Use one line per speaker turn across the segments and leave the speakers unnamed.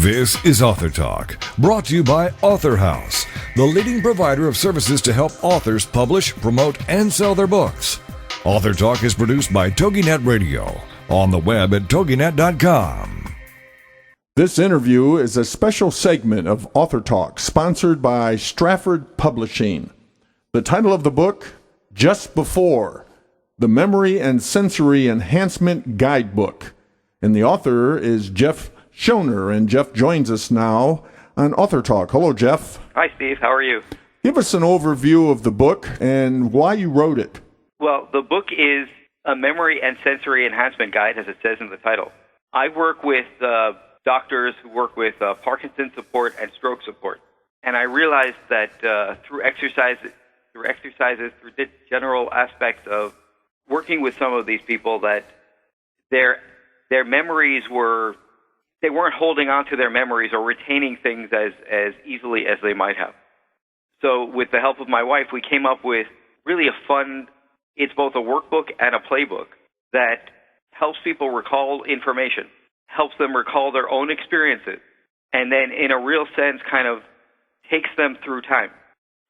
This is AuthorTalk, brought to you by Author House, the leading provider of services to help authors publish, promote, and sell their books. AuthorTalk is produced by TogiNet Radio, on the web at toginet.com.
This interview is a special segment of AuthorTalk, sponsored by Stratford Publishing. The title of the book, Just Before, the Memory and Sensory Enhancement Guidebook. And the author is Jeff Schoener, and Jeff joins us now on AuthorTalk. Hello, Jeff.
Hi, Steve. How are you?
Give us an overview of the book and why you wrote it.
Well, the book is a memory and sensory enhancement guide, as it says in the title. I work with doctors who work with Parkinson's support and stroke support, and I realized that through exercises, through general aspects of working with some of these people, that their memories they weren't holding on to their memories or retaining things as easily as they might have. So with the help of my wife, we came up with really it's both a workbook and a playbook that helps people recall information, helps them recall their own experiences, and then in a real sense kind of takes them through time.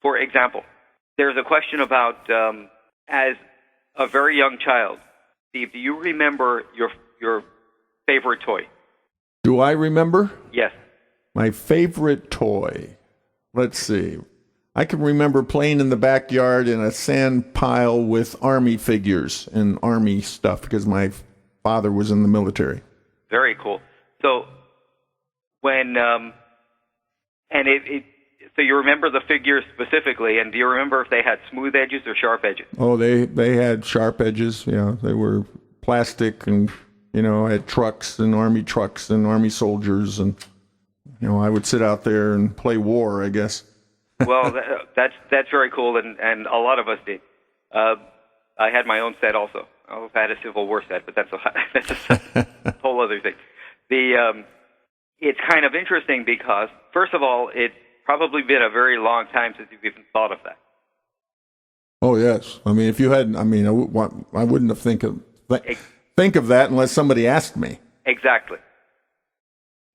For example, there's a question about, as a very young child, Steve, do you remember your favorite toy?
Do I remember?
Yes.
My favorite toy. Let's see. I can remember playing in the backyard in a sand pile with Army figures and Army stuff because my father was in the military.
Very cool. So when so you remember the figures specifically, and do you remember if they had smooth edges or sharp edges?
Oh, they had sharp edges. Yeah, they were plastic, and I had trucks and Army soldiers, and I would sit out there and play war, I guess.
Well, that's very cool, and a lot of us did. I had my own set also. I also had a Civil War set, but that's a whole other thing. It's kind of interesting because, first of all, it's probably been a very long time since you've even thought of that.
Oh yes, I mean, if you hadn't, I wouldn't have think of that unless somebody asked me. Exactly.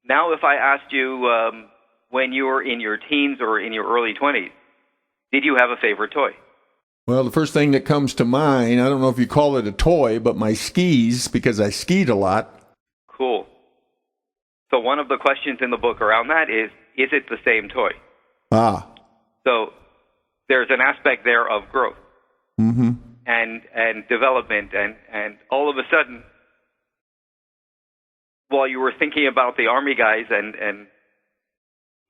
Now, if I asked you when you were in your teens or in your early 20s, did you have a favorite toy?
Well, the first thing that comes to mind, I don't know if you call it a toy, but my skis, because I skied a lot.
Cool. So one of the questions in the book around that is it the same toy?
Ah.
So there's an aspect there of growth.
Mm-hmm.
And development, and all of a sudden, while you were thinking about the Army guys, and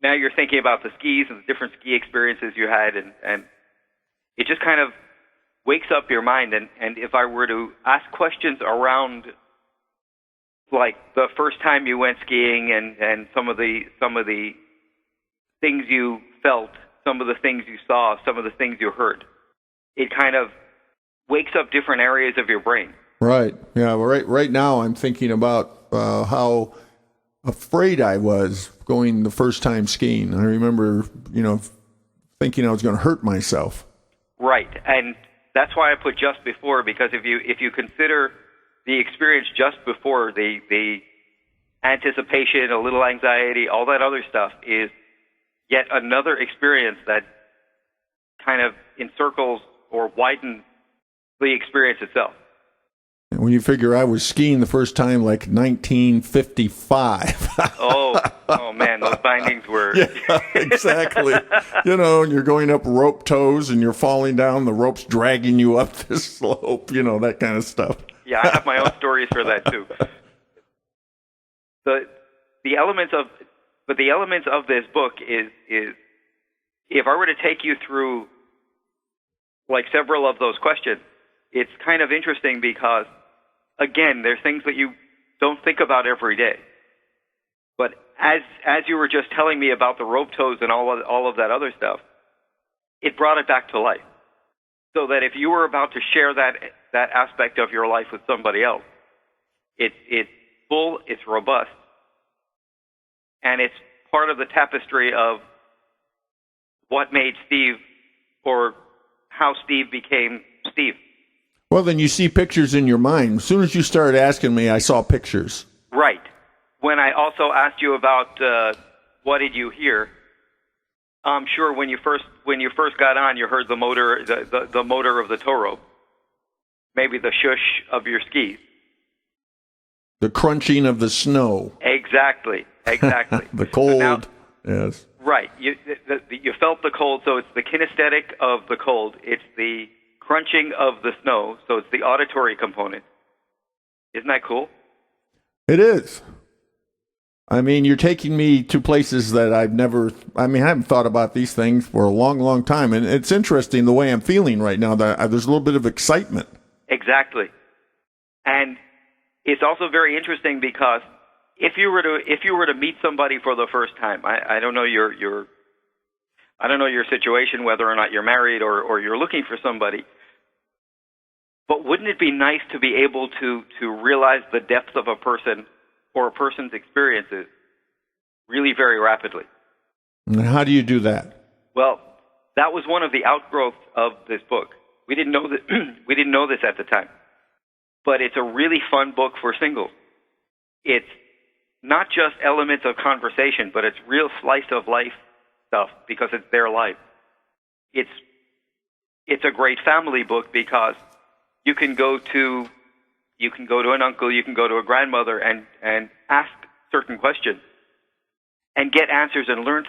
now you're thinking about the skis and the different ski experiences you had, and it just kind of wakes up your mind. And if I were to ask questions around, like the first time you went skiing, and some of the things you felt, some of the things you saw, some of the things you heard, it kind of wakes up different areas of your brain.
Right. Yeah. Well, right now I'm thinking about how afraid I was going the first time skiing. I remember, thinking I was going to hurt myself.
Right. And that's why I put just before, because if you consider the experience just before, the anticipation, a little anxiety, all that other stuff is yet another experience that kind of encircles or widens the experience itself.
When you figure I was skiing the first time like 1955.
oh man, those bindings were...
Yeah, exactly. And you're going up rope toes and you're falling down, the rope's dragging you up the slope, that kind of stuff.
Yeah, I have my own stories for that too. The elements of this book is if I were to take you through like several of those questions, it's kind of interesting because, again, there's things that you don't think about every day. But as you were just telling me about the rope toes and all of that other stuff, it brought it back to life. So that if you were about to share that aspect of your life with somebody else, it's full, it's robust, and it's part of the tapestry of what made Steve, or how Steve became Steve.
Well, then you see pictures in your mind. As soon as you started asking me, I saw pictures.
Right. when I also asked you about what did you hear, I'm sure when you first got on, you heard the motor the motor of the tow rope, maybe the shush of your skis,
the crunching of the snow.
Exactly.
The cold.
So now,
yes.
Right. You felt the cold, so it's the kinesthetic of the cold. It's the crunching of the snow, so it's the auditory component. Isn't that cool?
It is. I mean, you're taking me to places that I haven't thought about these things for a long, long time. And it's interesting the way I'm feeling right now, that there's a little bit of excitement.
Exactly. And it's also very interesting because if you were to meet somebody for the first time, I don't know your situation, whether or not you're married or you're looking for somebody, but wouldn't it be nice to be able to realize the depth of a person or a person's experiences really very rapidly?
And how do you do that?
Well, that was one of the outgrowths of this book. We didn't know that we didn't know this at the time, but it's a really fun book for singles. It's not just elements of conversation, but it's real slice of life stuff because it's their life. It's a great family book because you can go to an uncle, you can go to a grandmother and ask certain questions and get answers and learn